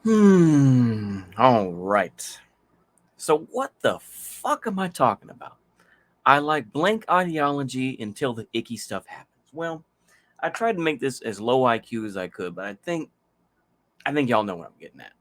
All right. So what the fuck am I talking about? I like blank ideology until the icky stuff happens. Well, I tried to make this as low IQ as I could, but I think y'all know what I'm getting at.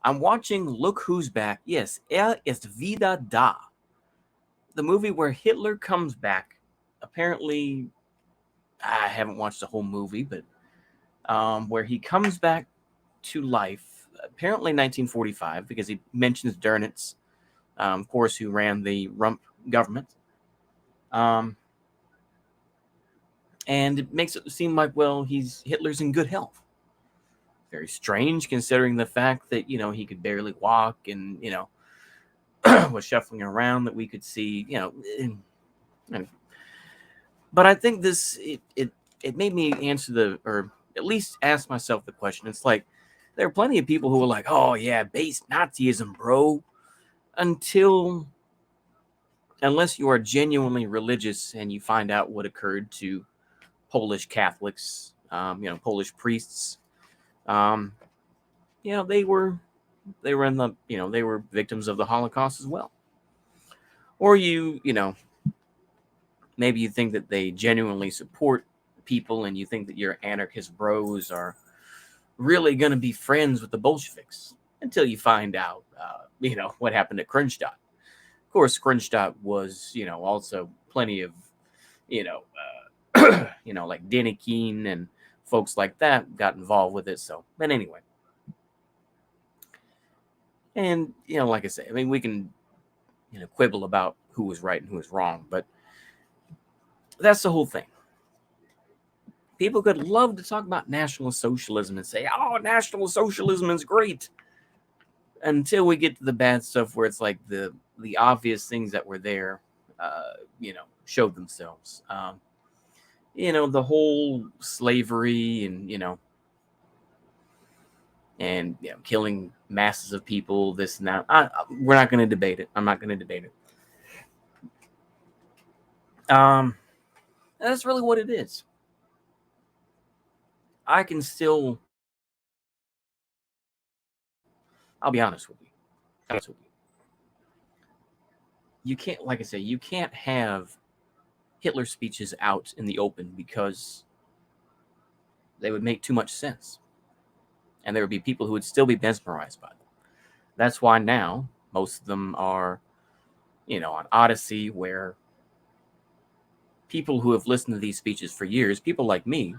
I'm watching Look Who's Back. Yes, Er ist wieder da. The movie where Hitler comes back. Apparently, I haven't watched the whole movie, but where he comes back to life. Apparently, 1945, because he mentions Dönitz, of course, who ran the Rump government. Um, and it makes it seem like, well, Hitler's in good health. Very strange, considering the fact that he could barely walk, and was shuffling around. That we could see, and, but I think it made me answer or at least ask myself the question. It's like there are plenty of people who are like, oh yeah, base Nazism, bro, until unless you are genuinely religious and you find out what occurred to Polish Catholics, Polish priests. Um, they were in the they were victims of the Holocaust as well. Or maybe you think that they genuinely support people, and you think that your anarchist bros are really going to be friends with the Bolsheviks until you find out, what happened at Kronstadt. Of course, Kronstadt was, also plenty of, you know, like Denikin and folks like that got involved with it. So, but anyway, and like I say, I mean, we can, quibble about who was right and who was wrong, but that's the whole thing. People could love to talk about National Socialism and say, "Oh, National Socialism is great," until we get to the bad stuff where it's like the obvious things that were there, showed themselves. The whole slavery and killing masses of people, this and that. We're not going to debate it. I'm not going to debate it. That's really what it is. I can still, I'll be honest with you. Honest with you. You can't, like I say, you can't have Hitler speeches out in the open because they would make too much sense, and there would be people who would still be mesmerized by them. That's why now most of them are, on Odyssey, where people who have listened to these speeches for years, people like me,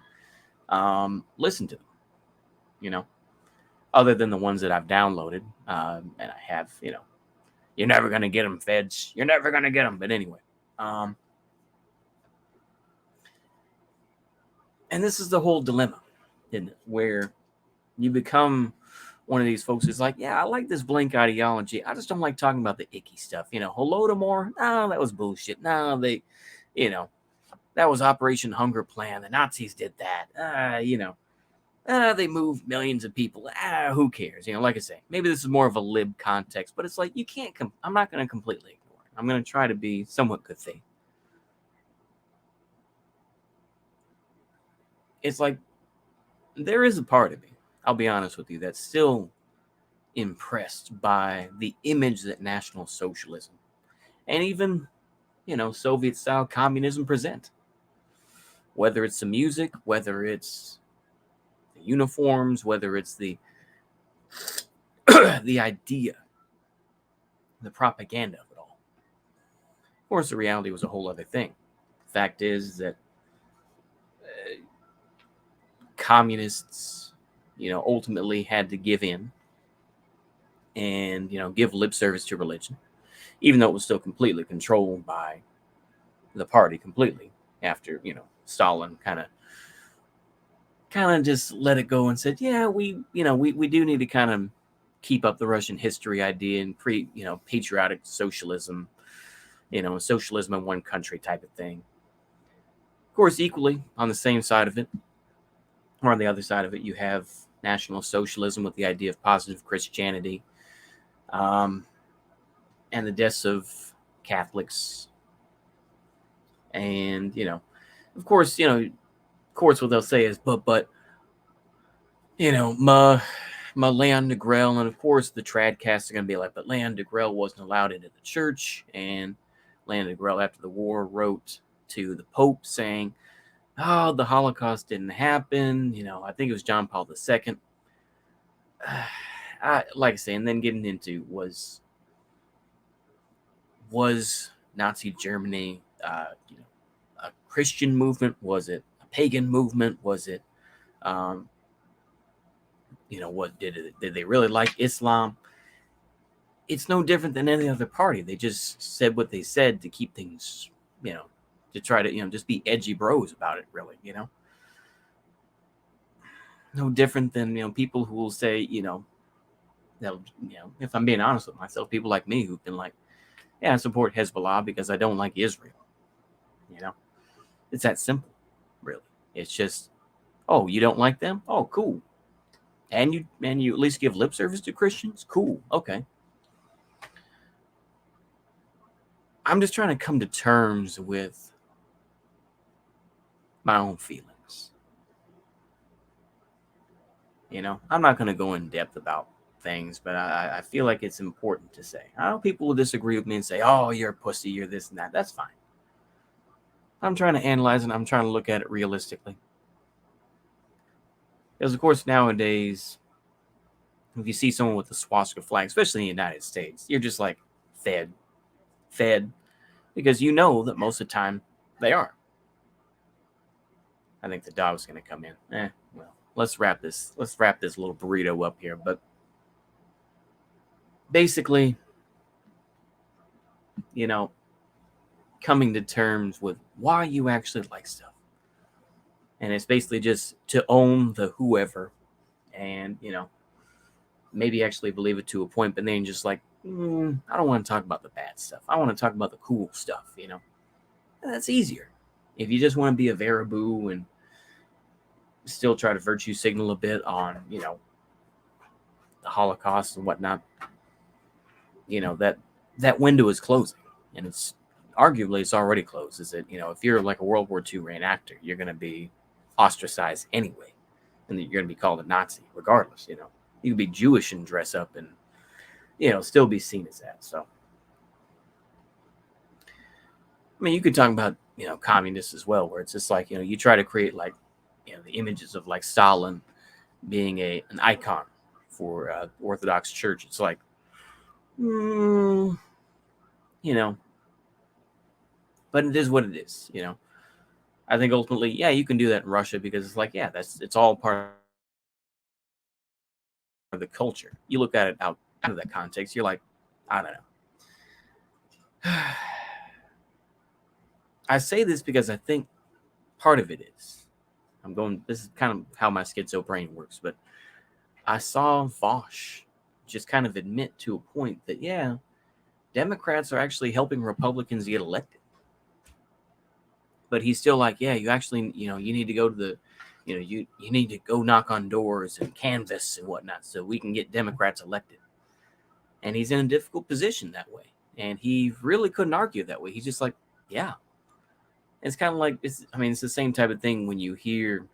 listen to them. You know, other than the ones that I've downloaded, and I have, you're never gonna get them, feds. You're never gonna get them. But anyway, um, and this is the whole dilemma, isn't it? Where you become one of these folks who's like, yeah, I like this blank ideology. I just don't like talking about the icky stuff. Holodomor, no, that was bullshit. No, you know, that was Operation Hunger Plan. The Nazis did that. They moved millions of people. Who cares? Like I say, maybe this is more of a lib context, but it's like you can't. I'm not going to completely ignore it. I'm going to try to be somewhat good faith. It's like there is a part of me, I'll be honest with you, that's still impressed by the image that National Socialism and even, Soviet style communism present. Whether it's the music, whether it's the uniforms, whether it's the the idea, the propaganda of it all. Of course, the reality was a whole other thing. Fact is that communists, ultimately had to give in and give lip service to religion, even though it was still completely controlled by the party completely. After Stalin kind of just let it go and said, yeah, we do need to kind of keep up the Russian history idea and create patriotic socialism, socialism in one country type of thing. Of course, equally on the same side of it, or on the other side of it, you have National Socialism with the idea of positive Christianity, um, and the deaths of Catholics, and of course, what they'll say is, but my Leon Negrell, and of course the Tradcasts are going to be like, but Leon Negrell wasn't allowed into the church, and Leon Negrell after the war wrote to the Pope saying, oh, the Holocaust didn't happen. I think it was John Paul II. Like I say, and then getting into was Nazi Germany, a Christian movement? Was it a pagan movement? Was it, what did they really like Islam? It's no different than any other party. They just said what they said to keep things, to try to, just be edgy bros about it, really, No different than, people who will say, that, if I'm being honest with myself, people like me who've been like, yeah, I support Hezbollah because I don't like Israel. It's that simple, really. It's just, oh, you don't like them? Oh, cool. And you at least give lip service to Christians? Cool. Okay. I'm just trying to come to terms with my own feelings. I'm not going to go in depth about things, but I feel like it's important to say. I know people will disagree with me and say, oh, you're a pussy, you're this and that. That's fine. I'm trying to analyze it. I'm trying to look at it realistically. Because, of course, nowadays, if you see someone with a swastika flag, especially in the United States, you're just like, fed, because you know that most of the time they are. I think the dog's going to come in. Well, let's wrap this little burrito up here. But basically, coming to terms with why you actually like stuff. And it's basically just to own the whoever and, maybe actually believe it to a point, but then just like, I don't want to talk about the bad stuff. I want to talk about the cool stuff, And that's easier. If you just want to be a Veraboo and still try to virtue signal a bit on, the Holocaust and whatnot, that window is closing. And it's already closed. Is that, if you're like a World War II reenactor, you're going to be ostracized anyway. And you're going to be called a Nazi regardless, You could be Jewish and dress up and, still be seen as that. So, I mean, you could talk about, communists as well, where it's just like, you try to create like, the images of like Stalin being an icon for Orthodox Church. It's like, but it is what it is, I think ultimately, yeah, you can do that in Russia because it's like, yeah, it's all part of the culture. You look at it out of that context, you're like, I don't know. I say this because I think part of it is, this is kind of how my schizo brain works, but I saw Vosh just kind of admit to a point that, yeah, Democrats are actually helping Republicans get elected. But he's still like, yeah, you actually, you need to go to the, you need to go knock on doors and canvass and whatnot so we can get Democrats elected. And he's in a difficult position that way. And he really couldn't argue that way. He's just like, yeah. It's kind of like, it's the same type of thing when you hear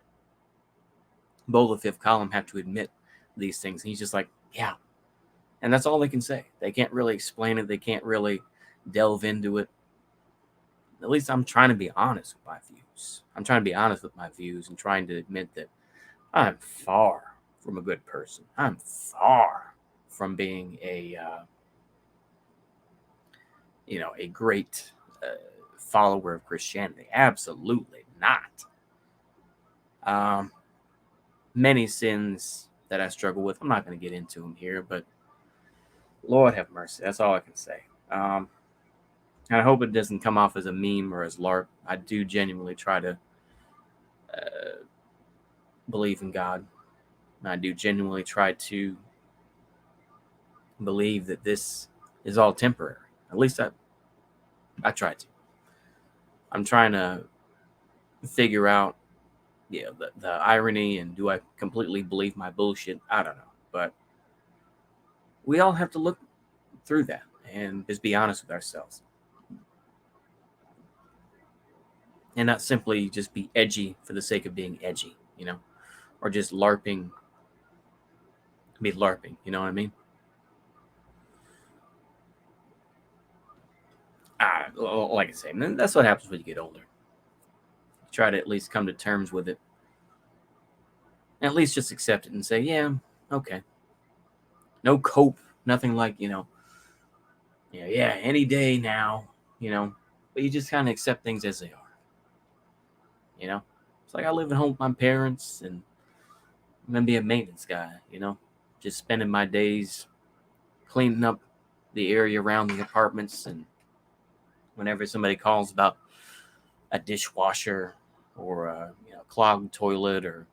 Bo the Fifth Column have to admit these things. And he's just like, yeah. And that's all they can say. They can't really explain it. They can't really delve into it. At least I'm trying to be honest with my views. I'm trying to be honest with my views and trying to admit that I'm far from a good person. I'm far from being a great follower of Christianity. Absolutely not. Many sins that I struggle with. I'm not going to get into them here, but Lord have mercy. That's all I can say. And I hope it doesn't come off as a meme or as LARP. I do genuinely try to believe in God. I do genuinely try to believe that this is all temporary. At least I try to. I'm trying to figure out, the irony, and do I completely believe my bullshit? I don't know. But we all have to look through that and just be honest with ourselves. And not simply just be edgy for the sake of being edgy, or just LARPing be LARPing. You know what I mean? Like I say, man, that's what happens when you get older. You try to at least come to terms with it. At least just accept it and say, yeah, okay. No cope, nothing like, yeah, any day now, but you just kind of accept things as they are. It's like I live at home with my parents and I'm going to be a maintenance guy, just spending my days cleaning up the area around the apartments. And whenever somebody calls about a dishwasher or a clogged toilet or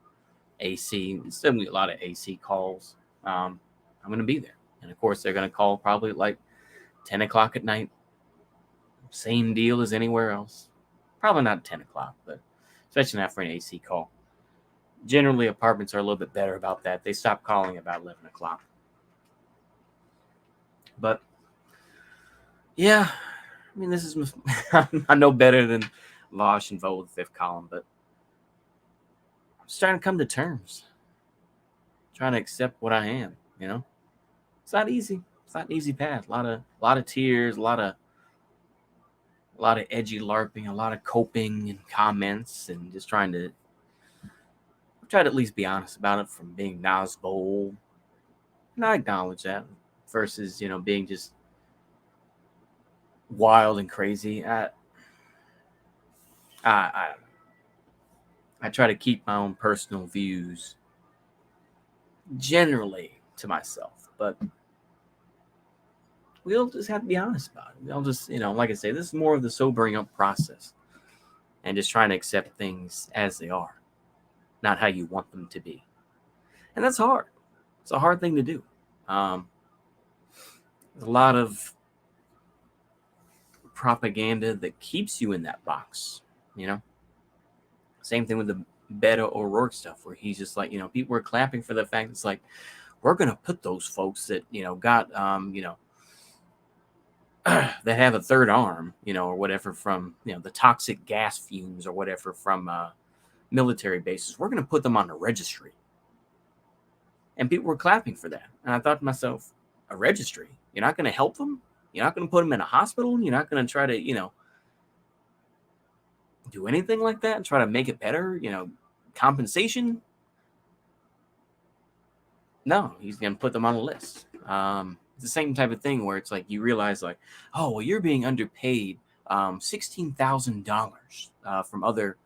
AC, it's definitely a lot of AC calls. I'm going to be there. And of course, they're going to call probably like 10 o'clock at night. Same deal as anywhere else. Probably not 10 o'clock, but especially not for an AC call. Generally, apartments are a little bit better about that. They stop calling about 11 o'clock. But yeah, I mean, this is I know better than Vosh and vote with the fifth column, but I'm just trying to come to terms, trying to accept what I am. It's not easy. It's not an easy path. A lot of tears, a lot of edgy LARPing, a lot of coping and comments, and just trying to try to at least be honest about it from being Nas bold. And I acknowledge that versus being just wild and crazy. I I try to keep my own personal views generally to myself, but we'll just have to be honest about it. We'll just like I say, this is more of the sobering up process and just trying to accept things as they are, not how you want them to be. And that's hard. It's a hard thing to do. There's a lot of propaganda that keeps you in that box. Same thing with the Beto O'Rourke stuff, where he's just like, people were clapping for the fact it's like, we're gonna put those folks that got that have a third arm, or whatever from the toxic gas fumes or whatever from military bases. We're gonna put them on a registry, and people were clapping for that. And I thought to myself, a registry? You're not gonna help them? You're not gonna put them in a hospital? You're not gonna try to do anything like that and try to make it better? Compensation? No, he's gonna put them on a list. It's the same type of thing where it's like you realize like, oh well, you're being underpaid $16,000 from other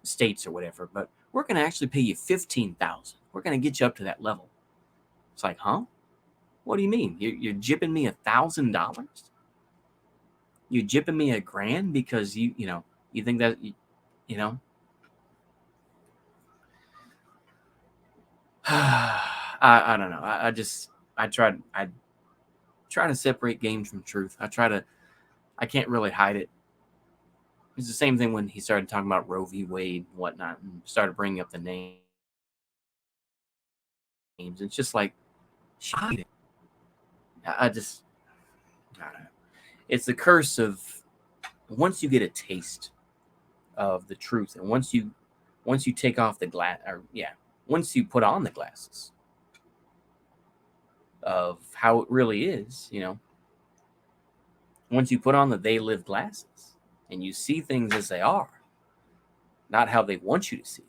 states or whatever, but we're gonna actually pay you 15,000. We're gonna get you up to that level. It's like, huh? What do you mean? You're jipping me $1,000? You're jipping me $1,000 because you think that you know? I don't know. I try to separate games from truth. I can't really hide it. It's the same thing when he started talking about Roe v. Wade and whatnot and started bringing up the names. It's just like, hide it. I just, I don't know. It's the curse of once you get a taste of the truth and once you take off the glass, or yeah, once you put on the glasses of how it really is, once you put on the they live glasses and you see things as they are, not how they want you to see it,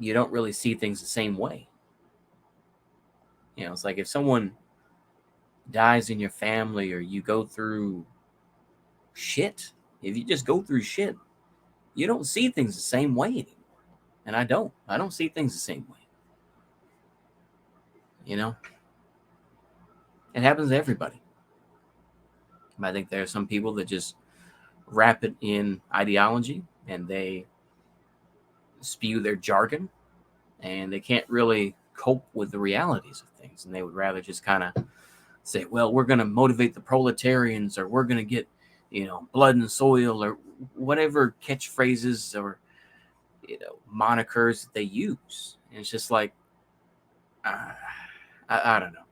you don't really see things the same way. It's like if someone dies in your family or you go through shit, if you just go through shit, you don't see things the same way anymore. And I don't see things the same way. It happens to everybody. I think there are some people that just wrap it in ideology and they spew their jargon and they can't really cope with the realities of things. And they would rather just kind of say, well, we're going to motivate the proletarians or we're going to get, blood and soil or whatever catchphrases or, monikers that they use. And it's just like, I don't know.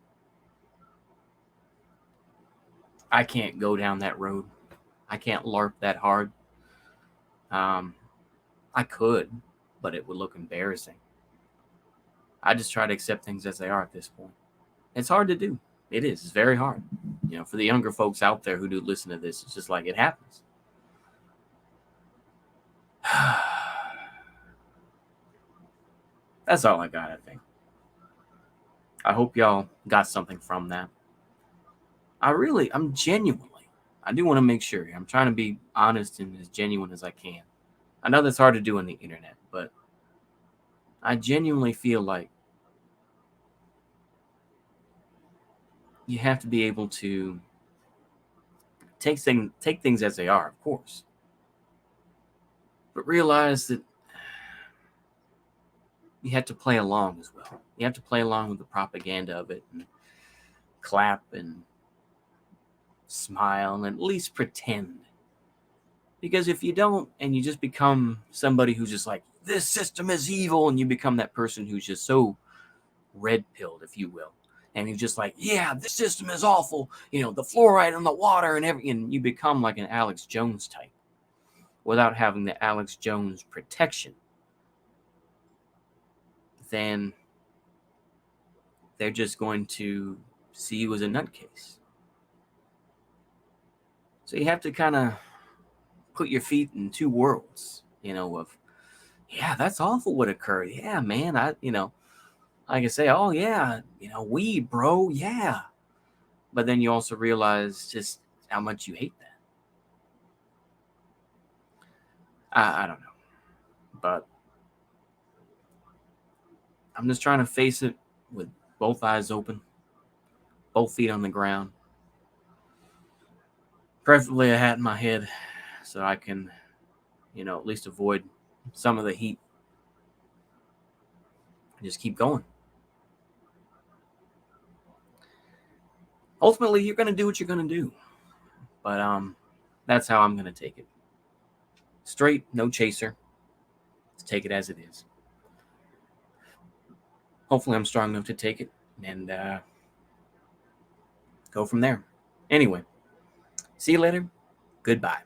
I can't go down that road. I can't LARP that hard. I could, but it would look embarrassing. I just try to accept things as they are at this point. It's hard to do. It is. It's very hard. For the younger folks out there who do listen to this, it's just like it happens. That's all I got, I think. I hope y'all got something from that. I'm genuinely, I do want to make sure. I'm trying to be honest and as genuine as I can. I know that's hard to do on the internet, but I genuinely feel like you have to be able to take things as they are, of course, but realize that you have to play along as well. You have to play along with the propaganda of it and clap and smile and at least pretend. Because if you don't and you just become somebody who's just like, this system is evil, and you become that person who's just so red-pilled, if you will, and he's just like, yeah, this system is awful, the fluoride in the water and you become like an Alex Jones type without having the Alex Jones protection, then they're just going to see you as a nutcase. So you have to kind of put your feet in two worlds, of, yeah, that's awful what occurred. Yeah, man, I can say, oh yeah, weed, bro, yeah. But then you also realize just how much you hate that. I don't know. But I'm just trying to face it with both eyes open, both feet on the ground. Preferably a hat in my head so I can, at least avoid some of the heat. Just keep going. Ultimately, you're going to do what you're going to do. But that's how I'm going to take it. Straight, no chaser. Let's take it as it is. Hopefully, I'm strong enough to take it and go from there. Anyway, see you later. Goodbye.